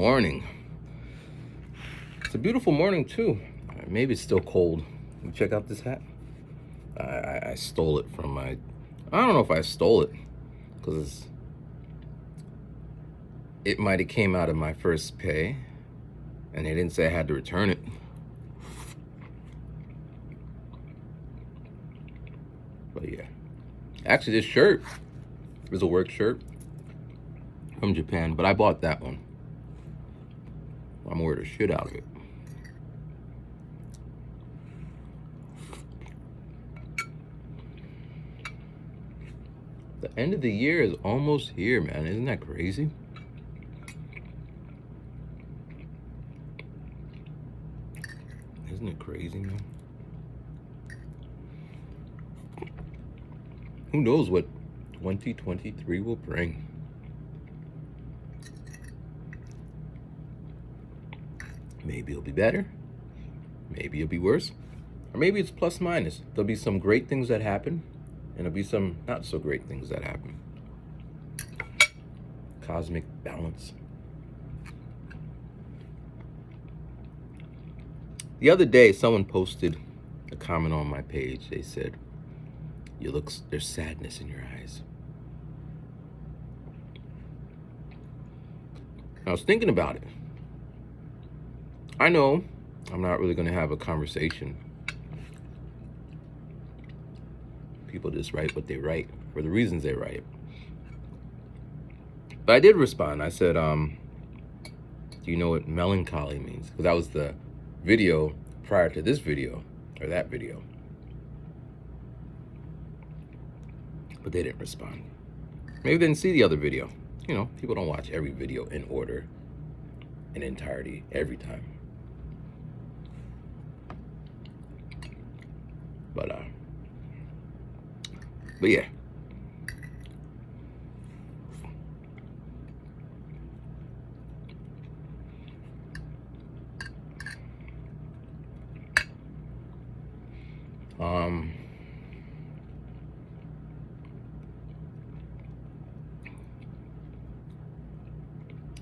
morning. It's a beautiful morning too. Maybe it's still cold. You check out this hat. I stole it from I don't know if I stole it, because it might have came out of my first pay, and they didn't say I had to return it. But yeah, actually this shirt is a work shirt from Japan, but I bought that one. I'm gonna wear the shit out of it. The end of the year is almost here, man. Isn't that crazy? Isn't it crazy, man? Who knows what 2023 will bring? Maybe it'll be better. Maybe it'll be worse. Or maybe it's plus minus. There'll be some great things that happen, and there'll be some not so great things that happen. Cosmic balance. The other day, someone posted a comment on my page. They said, there's sadness in your eyes. I was thinking about it. I know I'm not really going to have a conversation. People just write what they write for the reasons they write. But I did respond. I said, do you know what melancholy means? Because that was the video prior to this video, or that video. But they didn't respond. Maybe they didn't see the other video. You know, people don't watch every video in order, in entirety, every time. But yeah.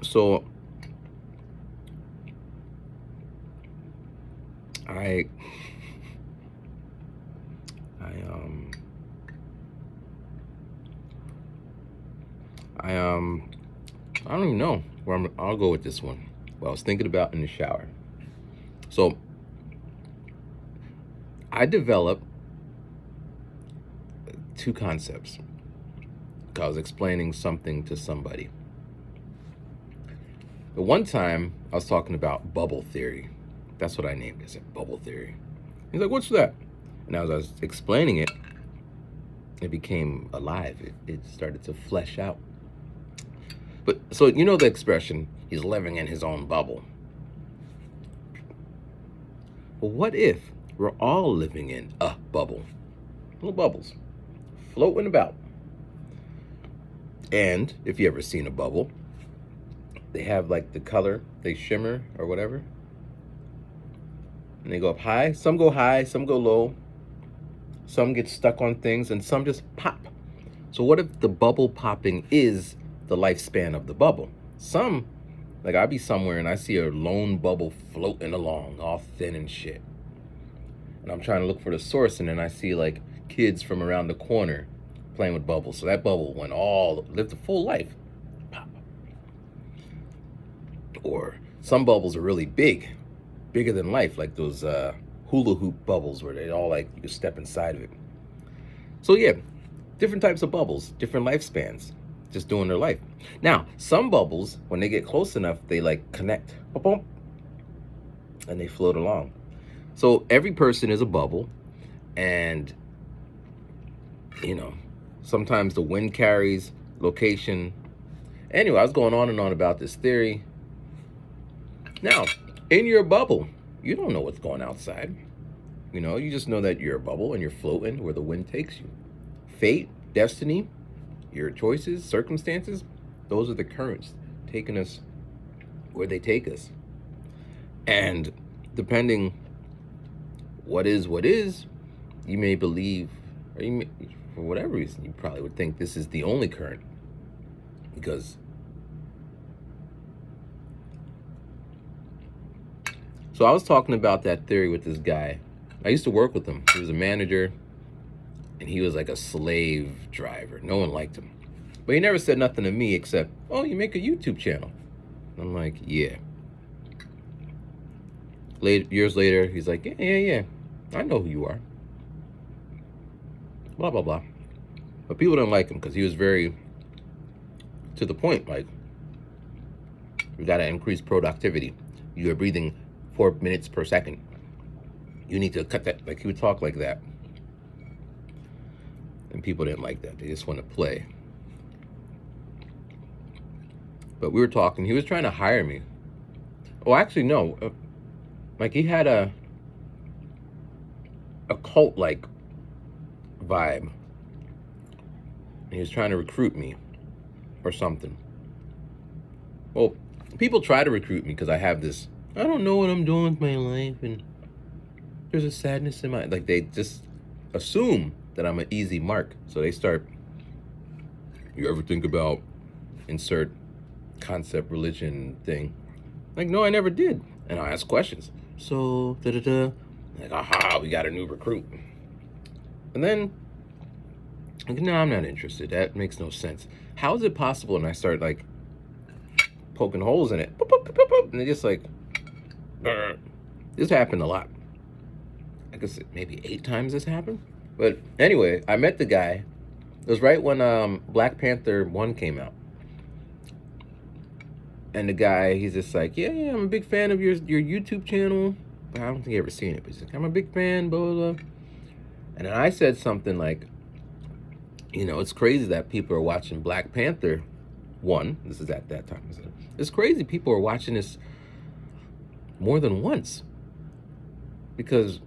So I don't even know where I'll go with this one. Well, I was thinking about in the shower. So I developed two concepts. I was explaining something to somebody. But one time I was talking about bubble theory. That's what I named it. I said bubble theory. He's like, what's that? And as I was explaining it, it became alive. It started to flesh out. But so you know the expression, he's living in his own bubble. Well, what if we're all living in a bubble? Little bubbles floating about. And if you ever seen a bubble, they have like the color, they shimmer or whatever. And they go up high. Some go high, some go low. Some get stuck on things and some just pop. So what if the bubble popping is the lifespan of the bubble? Some, like I'll be somewhere and I see a lone bubble floating along, all thin and shit. And I'm trying to look for the source, and then I see like kids from around the corner playing with bubbles. So that bubble lived a full life. Pop. Or some bubbles are really big, bigger than life, like those hula hoop bubbles where they all like, you can step inside of it. So yeah, different types of bubbles, different lifespans, just doing their life. Now, some bubbles, when they get close enough, they like connect, boom, and they float along. So every person is a bubble, and you know, sometimes the wind carries location. Anyway, I was going on and on about this theory. Now, in your bubble, you don't know what's going outside. You know, you just know that you're a bubble and you're floating where the wind takes you. Fate, destiny, your choices, circumstances, those are the currents taking us where they take us. And depending what is, you may believe, or you may, for whatever reason, you probably would think this is the only current, because So I was talking about that theory with this guy. I used to work with him. He was a manager, and he was like a slave driver. No one liked him. But he never said nothing to me except, oh, you make a YouTube channel. I'm like, yeah. Years later, he's like, yeah. I know who you are. Blah, blah, blah. But people didn't like him because he was very to the point. Like, we got to increase productivity. You're breathing 4 minutes per second. You need to cut that. Like, he would talk like that. And people didn't like that. They just want to play. But we were talking. He was trying to hire me. Oh, actually, no. Like, he had a cult-like vibe. He was trying to recruit me or something. Well, people try to recruit me because I have this, I don't know what I'm doing with my life, and there's a sadness in my, like, they just assume that I'm an easy mark. So they start, you ever think about insert concept religion thing? Like, no, I never did. And I'll ask questions. So, like, aha, we got a new recruit. And then, like, no, I'm not interested. That makes no sense. How is it possible? And I start, like, poking holes in it. Boop, boop, boop, boop, boop, and they just, like, brr. This happened a lot. I guess maybe 8 times this happened. But anyway, I met the guy. It was right when Black Panther 1 came out. And the guy, he's just like, yeah, I'm a big fan of your YouTube channel. But I don't think I've ever seen it. But he's like, I'm a big fan, blah, blah, blah. And then I said something like, you know, it's crazy that people are watching Black Panther 1. This is at that time. It's crazy people are watching this more than once. Because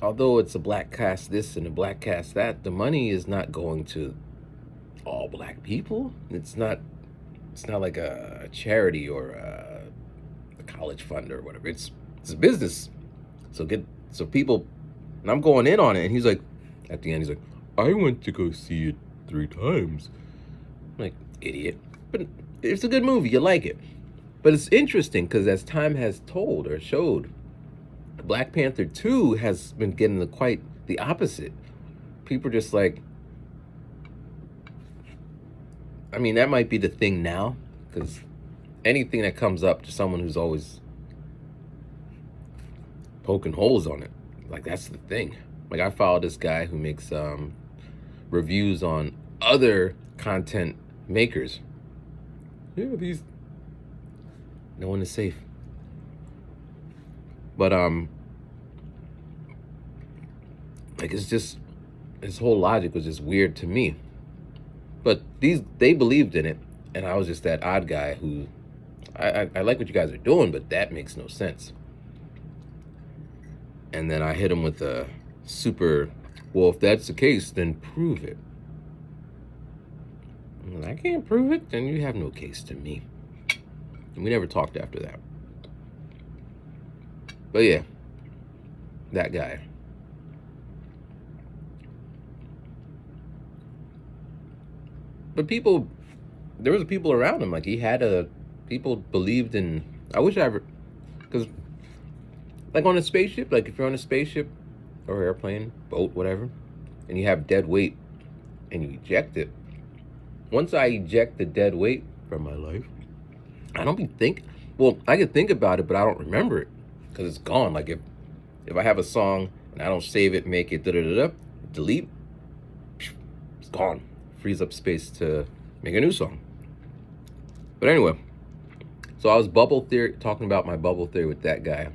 although it's a black cast this and a black cast that, the money is not going to all black people. It's not like a charity or a college fund or whatever. It's a business. So people, and I'm going in on it, and he's like, at the end, he's like, I went to go see it 3 times. I'm like, idiot. But it's a good movie, you like it. But it's interesting because as time has told or showed, Black Panther 2 has been getting quite the opposite. People are just like, I mean, that might be the thing now, because anything that comes up to someone who's always poking holes on it, like, that's the thing. Like, I follow this guy who makes reviews on other content makers. Yeah, no one is safe. But like, it's just, his whole logic was just weird to me. But they believed in it, and I was just that odd guy who, I like what you guys are doing, but that makes no sense. And then I hit him with a super, well, if that's the case, then prove it. And I can't prove it, then you have no case to me. And we never talked after that. But yeah, that guy. But there was people around him. Like, people believed in, I wish I ever, because, like, on a spaceship, like, if you're on a spaceship or airplane, boat, whatever, and you have dead weight and you eject it, once I eject the dead weight from my life, I don't well, I can think about it, but I don't remember it because it's gone. Like, if I have a song and I don't save it, make it delete, it's gone. Frees up space to make a new song. But anyway, so I was talking about my bubble theory with that guy.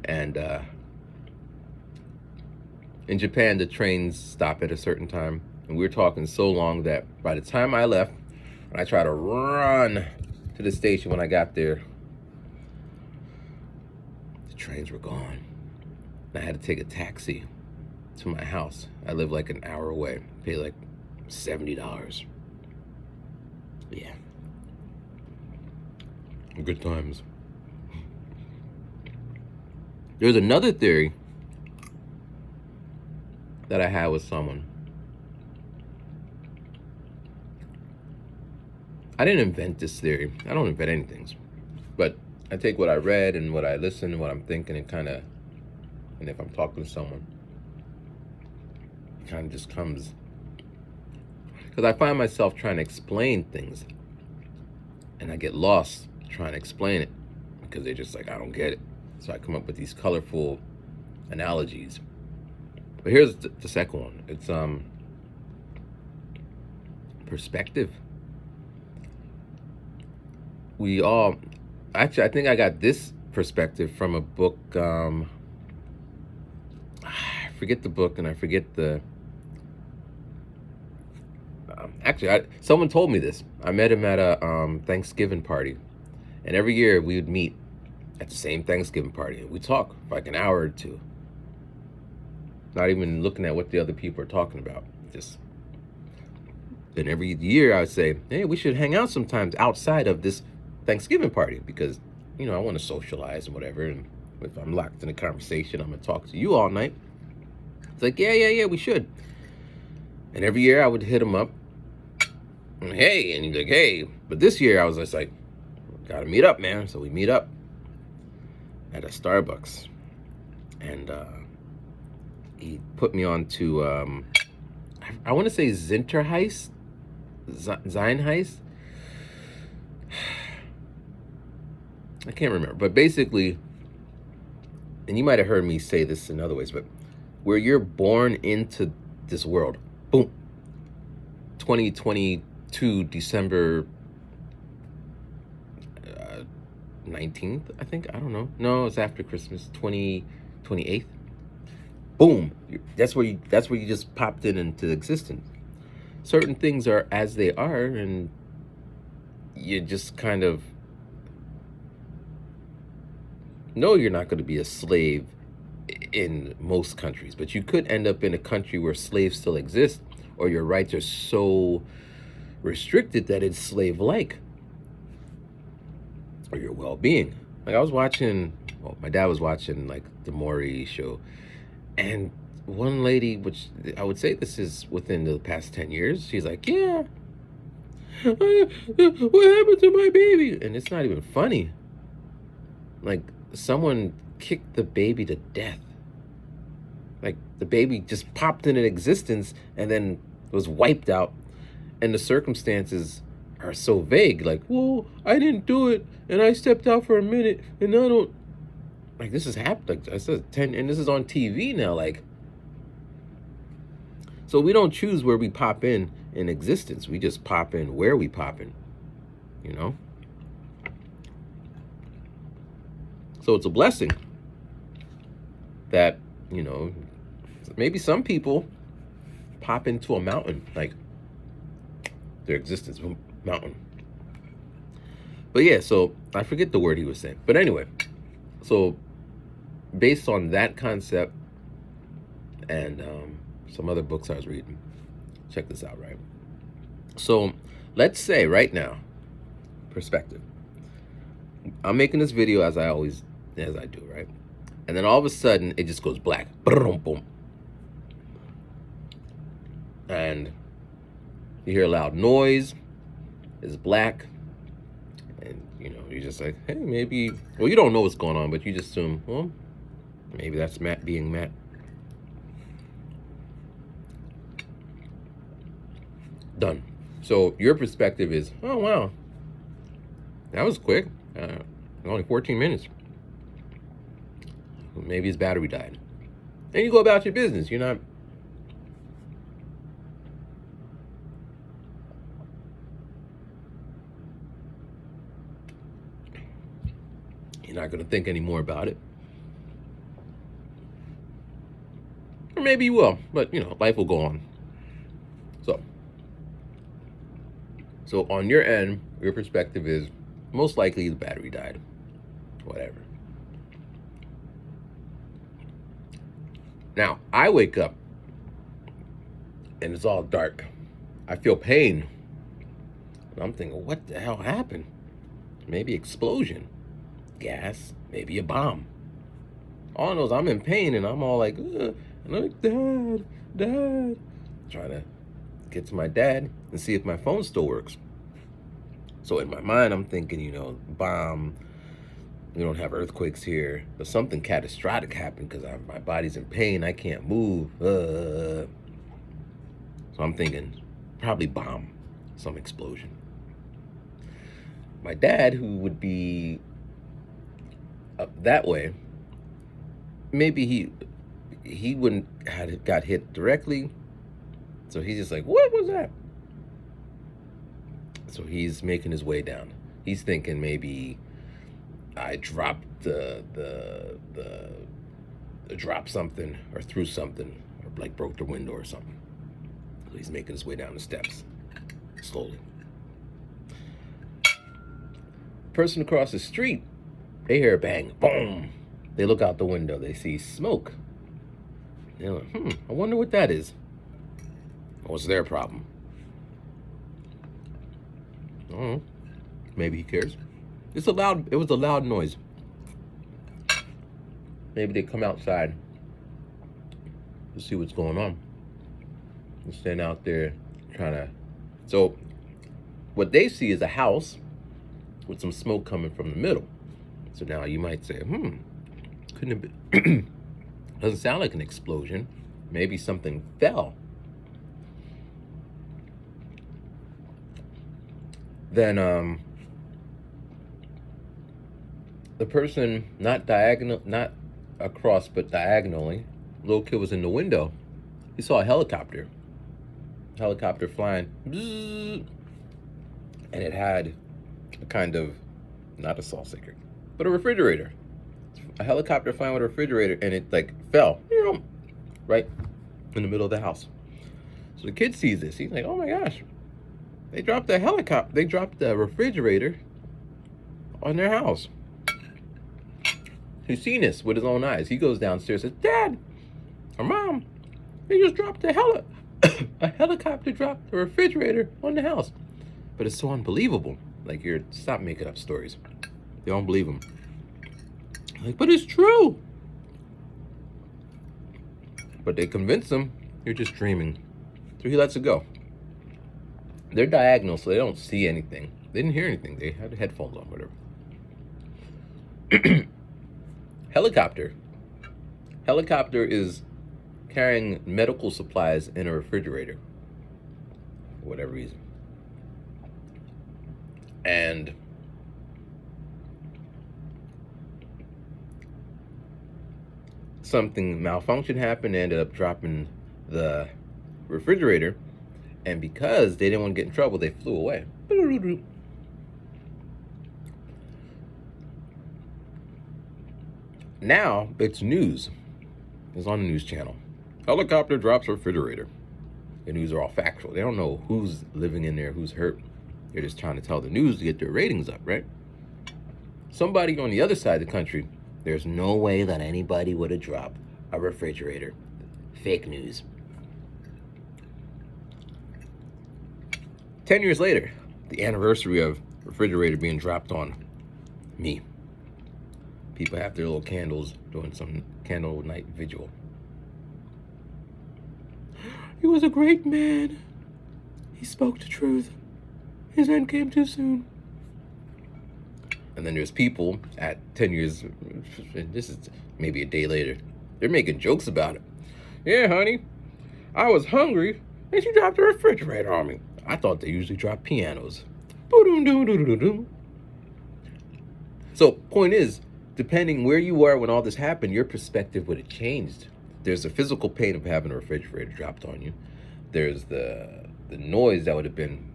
And in Japan, the trains stop at a certain time. And we were talking so long that by the time I left, and I tried to run to the station when I got there, the trains were gone. And I had to take a taxi to my house. I live like an hour away. Pay like $70. Yeah. Good times. There's another theory that I had with someone. I didn't invent this theory. I don't invent anything. But I take what I read and what I listen and what I'm thinking and and if I'm talking to someone, it kind of just comes. Because I find myself trying to explain things and I get lost trying to explain it because they're just like, I don't get it. So I come up with these colorful analogies. But here's the second one. It's perspective. We all, actually, I think I got this perspective from a book. I forget the book and I forget the. Actually, someone told me this. I met him at a Thanksgiving party, and every year we would meet at the same Thanksgiving party. We talk for like an hour or two, not even looking at what the other people are talking about. Just, and every year I would say, hey, we should hang out sometimes outside of this Thanksgiving party because, you know, I want to socialize and whatever. And if I'm locked in a conversation, I'm going to talk to you all night. It's like, yeah, we should. And every year I would hit him up. And, hey, and he's like, hey. But this year I was just like, gotta meet up, man. So we meet up at a Starbucks. And he put me on to, I want to say zeitgeist. Zeitgeist. I can't remember. But basically, and you might have heard me say this in other ways, but where you're born into this world, boom, 2022 December 19th, I think. I don't know. No, it's after Christmas, 28th. Boom. That's where you just popped into existence. Certain things are as they are, and you just kind of know you're not going to be a slave in most countries, but you could end up in a country where slaves still exist, or your rights are so restricted that it's slave-like, or your well-being. Like I was watching, well, my dad was watching like the Maury show, and one lady, which I would say this is within the past 10 years, she's like, yeah, what happened to my baby? And it's not even funny. Like someone kicked the baby to death. Like the baby just popped into existence and then was wiped out, and the circumstances are so vague. Like, well, I didn't do it, and I stepped out for a minute, and I don't. Like this has happened. Like I said, 10, and this is on TV now. Like, so we don't choose where we pop in existence. We just pop in where we pop in. You know. So it's a blessing that, you know, maybe some people pop into a mountain, like their existence, mountain. But yeah, so I forget the word he was saying. But anyway, so based on that concept and some other books I was reading, check this out, right? So let's say right now, perspective. I'm making this video as I do, right? And then all of a sudden, it just goes black. Boom, boom. And you hear a loud noise. It's black. And, you know, you're just like, hey, maybe... Well, you don't know what's going on, but you just assume, well, maybe that's Matt being Matt. Done. So your perspective is, oh, wow. That was quick. Only 14 minutes. Maybe his battery died. And you go about your business. You're not... You're not going to think any more about it. Or maybe you will. But, you know, life will go on. So on your end, your perspective is most likely the battery died. Whatever. Now, I wake up and it's all dark. I feel pain. And I'm thinking, what the hell happened? Maybe explosion, gas, maybe a bomb. All I know is I'm in pain and I'm all like, and I'm like, Dad. Trying to get to my dad and see if my phone still works. So in my mind, I'm thinking, you know, bomb, We don't have earthquakes here, but something catastrophic happened because my body's in pain. I can't move. So I'm thinking probably bomb, some explosion. My dad, who would be up that way, maybe he wouldn't have got hit directly. So he's just like, what was that? So he's making his way down. He's thinking maybe I dropped dropped something or threw something or like broke the window or something. So he's making his way down the steps slowly. Person across the street, they hear a bang, boom. They look out the window, they see smoke. They're like, I wonder what that is. What's their problem? I don't know. Maybe he cares. It was a loud noise. Maybe they come outside to see what's going on. And stand out there trying to. So what they see is a house with some smoke coming from the middle. So now you might say, couldn't have been. Doesn't sound like an explosion. Maybe something fell. Then the person not across but diagonally, little kid was in the window. He saw a helicopter flying, and it had a kind of, not a salt shaker, but a refrigerator. A helicopter flying with a refrigerator, and it like fell right in the middle of the house. So the kid sees this. He's like, oh my gosh, they dropped the refrigerator on their house. He's seen this with his own eyes. He goes downstairs and says, Dad or Mom, they just dropped a helicopter dropped the refrigerator on the house. But it's so unbelievable. Like, stop making up stories. They don't believe him. Like, but it's true. But they convince him you're just dreaming. So he lets it go. They're diagonal, so they don't see anything. They didn't hear anything. They had headphones on, whatever. Helicopter is carrying medical supplies in a refrigerator for whatever reason. And something malfunction happened. They ended up dropping the refrigerator, and because they didn't want to get in trouble, they flew away. Now it's news. It's on the news channel. Helicopter drops refrigerator. The news are all factual. They don't know who's living in there, who's hurt. They're just trying to tell the news to get their ratings up, right? Somebody on the other side of the country, there's no way that anybody would have dropped a refrigerator. Fake news. 10 years later, the anniversary of refrigerator being dropped on me. People have their little candles, doing some candle night vigil. He was a great man. He spoke the truth. His end came too soon. And then there's people at 10 years, this is maybe a day later, they're making jokes about it. Yeah, honey, I was hungry and she dropped the refrigerator on me. I thought they usually drop pianos. So, point is, depending where you are when all this happened, your perspective would have changed. There's the physical pain of having a refrigerator dropped on you. There's the noise that would have been.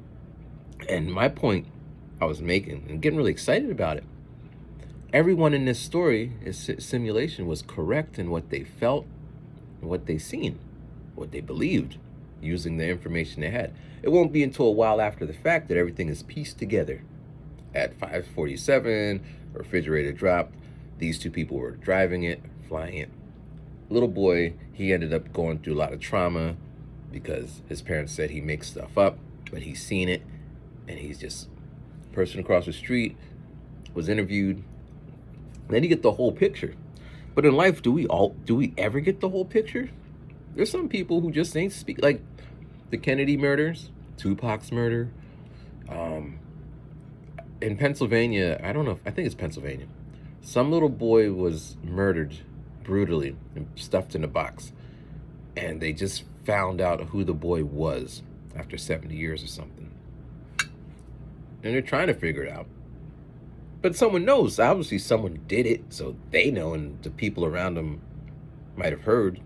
And my point I was making, and getting really excited about it, everyone in this story, this simulation, was correct in what they felt, and what they seen, what they believed, using the information they had. It won't be until a while after the fact that everything is pieced together. At 5:47, refrigerator dropped. These two people were driving it, flying it. Little boy, he ended up going through a lot of trauma because his parents said he makes stuff up, but he's seen it, and he's just, person across the street was interviewed. Then you get the whole picture. But in life, do we ever get the whole picture? There's some people who just ain't speak, like the Kennedy murders, Tupac's murder. In Pennsylvania, I don't know, I think it's Pennsylvania. Some little boy was murdered brutally and stuffed in a box. And they just found out who the boy was after 70 years or something. And they're trying to figure it out. But someone knows. Obviously, someone did it, so they know, and the people around them might have heard.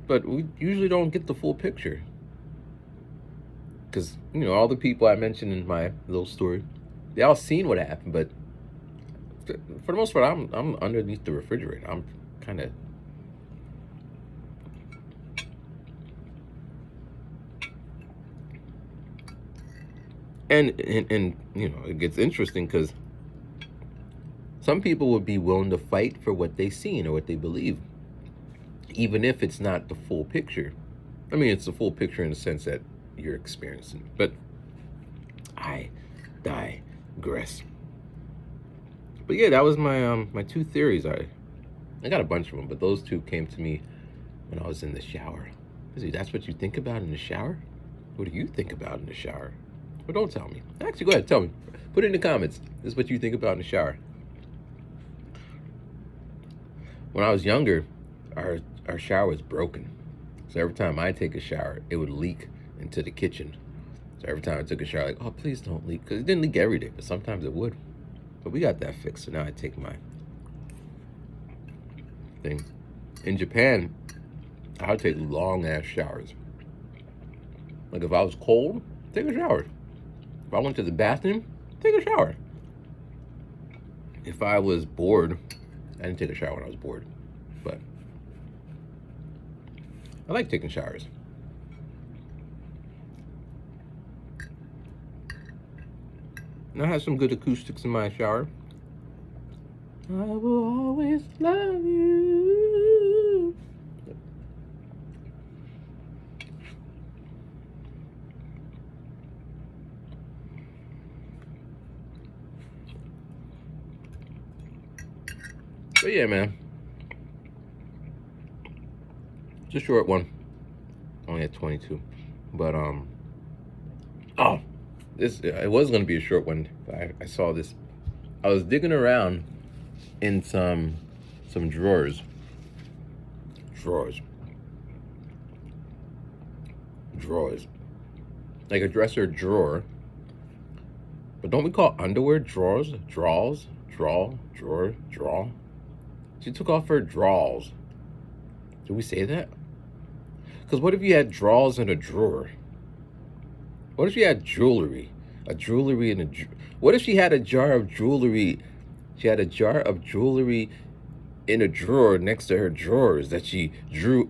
But we usually don't get the full picture. Because, all the people I mentioned in my little story, they all seen what happened, but for the most part, I'm underneath the refrigerator. I'm kind of... And it gets interesting because some people would be willing to fight for what they seen or what they believe, even if it's not the full picture. I mean, it's the full picture in the sense that you're experiencing. But I digress. But yeah, that was my my two theories. I got a bunch of them, but those two came to me when I was in the shower. That's what you think about in the shower? What do you think about in the shower? Well, don't tell me. Actually, go ahead, tell me. Put it in the comments. This is what you think about in the shower. When I was younger, our shower was broken. So every time I take a shower, it would leak into the kitchen. So every time I took a shower, like, oh, please don't leak. Because it didn't leak every day, but sometimes it would. But we got that fixed, so now I take my thing. In Japan, I would take long-ass showers. Like if I was cold, take a shower. If I went to the bathroom, take a shower. If I was bored, I didn't take a shower when I was bored, but I like taking showers. And I have some good acoustics in my shower. I will always love you. But yeah, man, it's a short one. Only at 22, but oh, it was gonna be a short one. I saw this. I was digging around in some drawers, like a dresser drawer. But don't we call underwear drawers? Drawer. She took off her drawers. Do we say that? Because what if you had drawers in a drawer? What if you had jewelry? What if she had a jar of jewelry? She had a jar of jewelry in a drawer next to her drawers that she drew.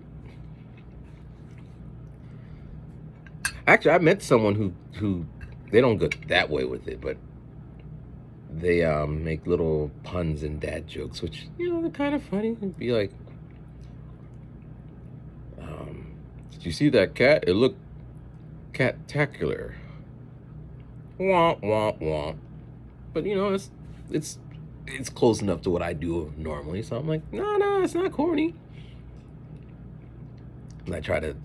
Actually, I met someone who they don't go that way with it, but they make little puns and dad jokes, which, they're kind of funny. It'd be like, did you see that cat? It looked cat-tacular. Womp, womp, womp. But, it's close enough to what I do normally. So I'm like, no, it's not corny. And I try to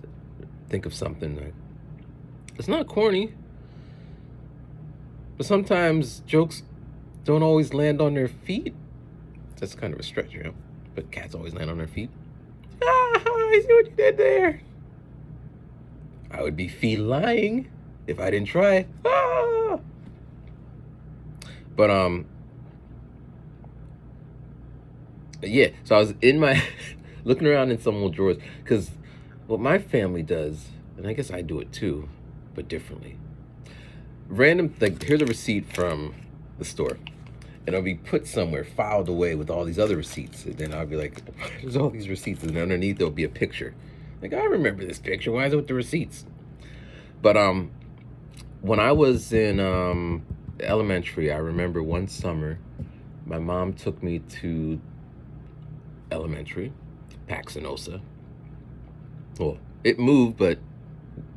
think of something like, it's not corny. But sometimes jokes don't always land on their feet. That's kind of a stretch, But cats always land on their feet. I see what you did there. I would be feline if I didn't try. But yeah, so I was in my looking around in some old drawers, because what my family does, and I guess I do it too, but differently. Random, like, here's a receipt from the store, and it'll be put somewhere, filed away with all these other receipts, and then I'll be like, there's all these receipts, and underneath there'll be a picture. Like, I remember this picture. Why is it with the receipts? But when I was in elementary, I remember one summer, my mom took me to elementary, Paxinosa. Well, it moved, but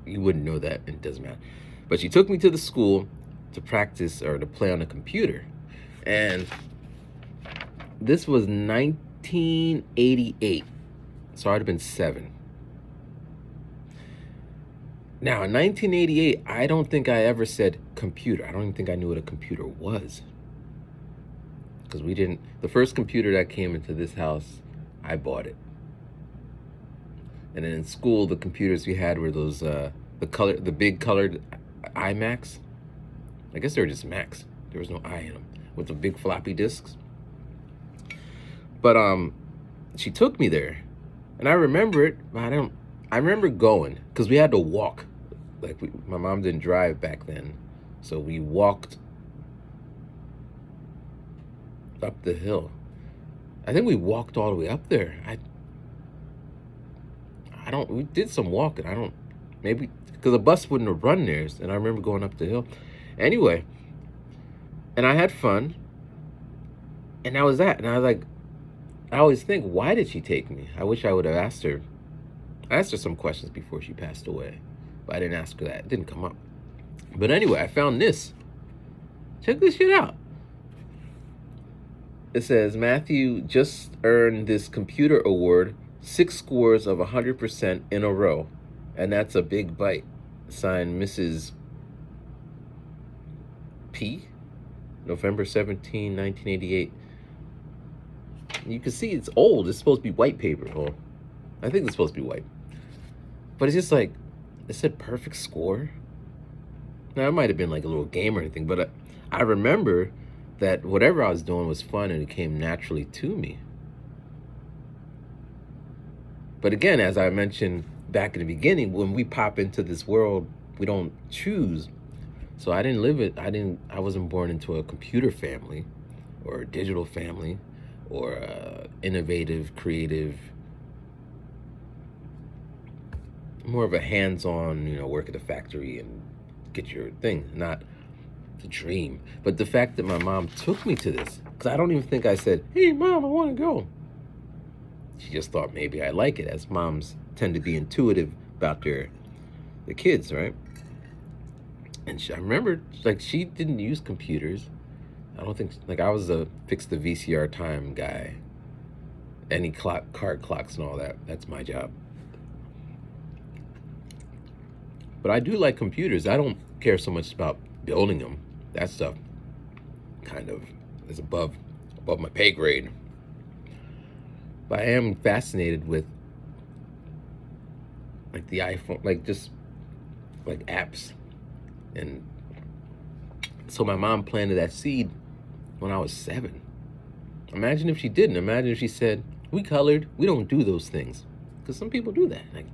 you wouldn't know that, and it doesn't matter. But she took me to the school to practice or to play on a computer. And this was 1988. So I'd have been 7. Now, in 1988, I don't think I ever said computer. I don't even think I knew what a computer was. because we didn't. The first computer that came into this house, I bought it. And then in school, the computers we had were those the big colored iMacs. I guess they were just Macs. There was no I in them, with the big floppy disks. But she took me there, and I remember it. I remember going because we had to walk. Like my mom didn't drive back then, so we walked up the hill. I think we walked all the way up there. We did some walking. Maybe because the bus wouldn't have run there, and I remember going up the hill. Anyway, and I had fun, and that was that. And I was like, I always think, why did she take me? I wish I would have asked her. I asked her some questions before she passed away, but I didn't ask her that. It didn't come up. But anyway, I found this. Check this shit out. It says, Matthew just earned this computer award, 6 scores of 100% in a row. And that's a big bite. Signed Mrs. P. November 17, 1988. You can see it's old. It's supposed to be white paper. Well, I think it's supposed to be white. But it's just like, it said perfect score. Now, it might have been like a little game or anything, but I remember that whatever I was doing was fun and it came naturally to me. But again, as I mentioned back in the beginning, when we pop into this world, we don't choose. So I didn't live it. I wasn't born into a computer family or a digital family or innovative, creative, more of a hands-on, work at a factory and get your thing, not the dream. But the fact that my mom took me to this, because I don't even think I said, hey, Mom, I want to go. She just thought maybe I like it, as moms tend to be intuitive about the kids, right? And I remember, like, she didn't use computers. I don't think, like, I was a fix the VCR time guy. Any card clocks and all that. That's my job. But I do like computers. I don't care so much about building them. That stuff kind of is above my pay grade. But I am fascinated with, like, the iPhone, like, just like apps. And so my mom planted that seed when I was 7. Imagine if she didn't. Imagine if she said, we colored, we don't do those things. Because some people do that. Like,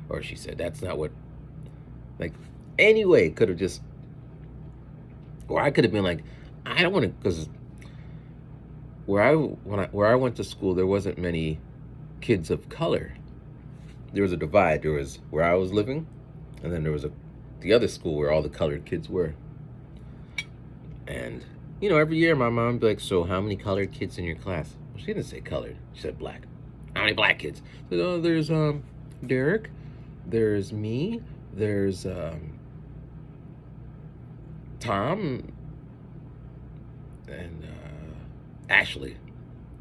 or she said, that's not what, like, anyway, could have just, or I could have been like, I don't want to, because where I went to school, there wasn't many kids of color. There was a divide. There was where I was living, and then there was the other school where all the colored kids were. And, every year my mom would be like, so how many colored kids in your class? Well, she didn't say colored. She said black. How many black kids? So, there's Derek, there's me, there's Tom, and Ashley.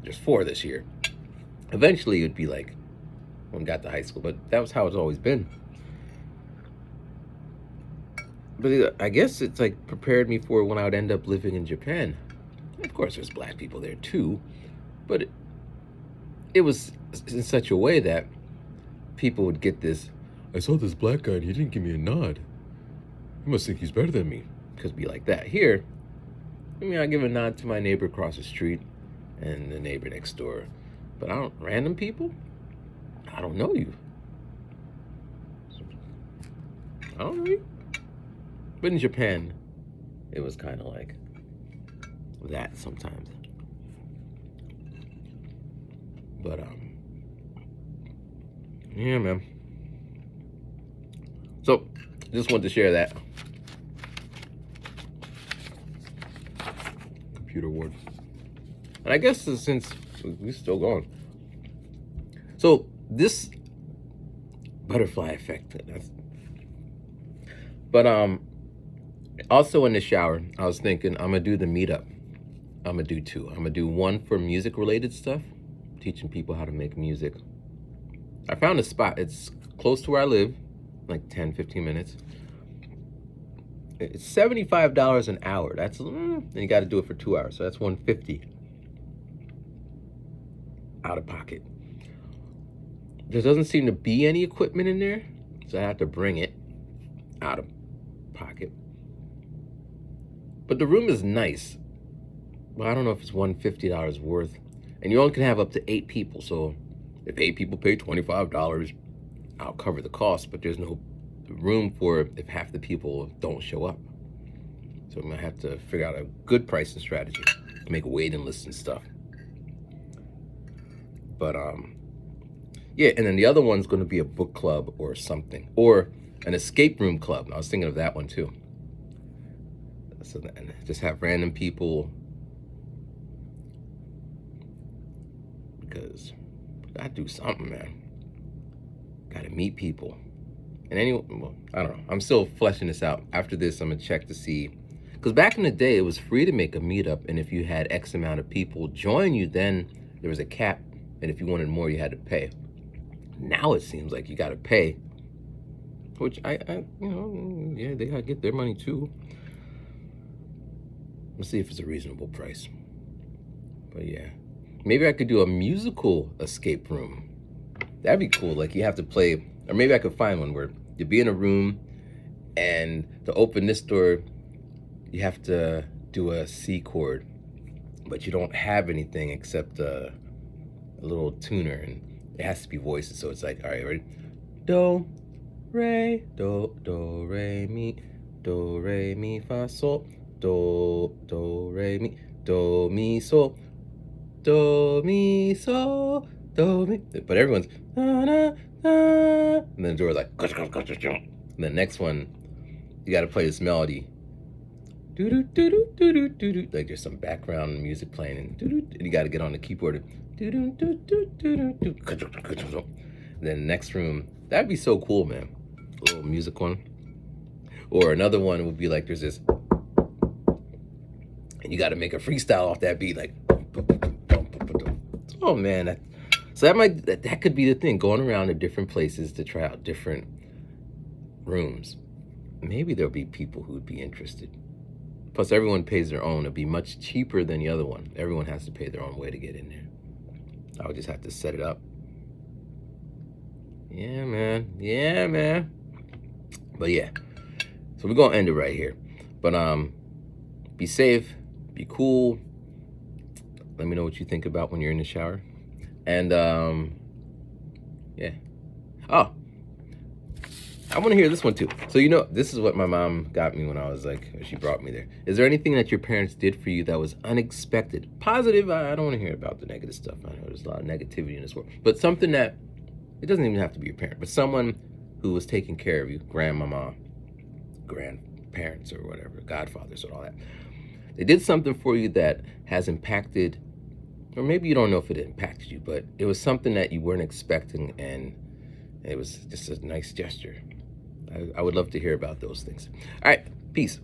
There's 4 this year. Eventually it would be like when we got to high school, but that was how it's always been. But I guess it's like prepared me for when I would end up living in Japan. Of course, there's black people there too, but it was in such a way that people would get this, I saw this black guy and he didn't give me a nod. He must think he's better than me. Because be like that. Here, I give a nod to my neighbor across the street and the neighbor next door. But random people, I don't know you. I don't know you. But in Japan, it was kind of like that sometimes. But, yeah, man. So, just wanted to share that. Computer award. And I guess since we're still going. So, this butterfly effect. But, also in the shower, I was thinking I'm going to do the meetup. I'm going to do 2. I'm going to do one for music-related stuff, teaching people how to make music. I found a spot. It's close to where I live, like 10, 15 minutes. It's $75 an hour. That's, and you got to do it for 2 hours, so that's $150. out of pocket. There doesn't seem to be any equipment in there, so I have to bring it out of pocket. But the room is nice. Well, I don't know if it's $150 worth. And you only can have up to 8 people. So if 8 people pay $25, I'll cover the cost, but there's no room for if half the people don't show up. So I'm gonna have to figure out a good pricing strategy, make waiting lists and stuff. But yeah, and then the other one's gonna be a book club or something, or an escape room club. I was thinking of that one too. So then just have random people, because I gotta do something, man. Gotta meet people. And anyway, well, I don't know. I'm still fleshing this out. After this, I'm gonna check to see, because back in the day, it was free to make a meetup, and if you had X amount of people join you, then there was a cap, and if you wanted more, you had to pay. Now it seems like you gotta pay, which I you know, yeah, they gotta get their money too. Let's see if it's a reasonable price. But yeah, maybe I could do a musical escape room. That'd be cool. Like you have to play, or maybe I could find one where you be in a room, and to open this door, you have to do a C chord, but you don't have anything except a little tuner, and it has to be voices. So it's like, all right, ready? Do, re, mi, fa, sol. Do, re, mi, do, mi, sol. Do, mi, sol. Do, mi. But everyone's, na, na, na. And then the door's like, and the next one, you got to play this melody. Do do do do do do do do. Like there's some background music playing, and and you got to get on the keyboard. Do do do do do do. And then the next room, that'd be so cool, man. A little music one, or another one would be like there's this, and you got to make a freestyle off that beat, like. Oh man, so that could be the thing, going around to different places to try out different rooms. Maybe there'll be people who would be interested. Plus, everyone pays their own. It'd be much cheaper than the other one. Everyone has to pay their own way to get in there. I would just have to set it up. Yeah, man. Yeah, man. But yeah, so we're gonna end it right here. But be safe, be cool. Let me know what you think about when you're in the shower. And yeah. Oh, I want to hear this one too. So, you know, this is what my mom got me when I was like, she brought me there. Is there anything that your parents did for you that was unexpected? Positive, I don't want to hear about the negative stuff. I know there's a lot of negativity in this world. But something that, it doesn't even have to be your parent, but someone who was taking care of you, grandmama, grandparents or whatever, godfathers or all that. They did something for you that has impacted, or maybe you don't know if it impacted you, but it was something that you weren't expecting, and it was just a nice gesture. I would love to hear about those things. All right, peace.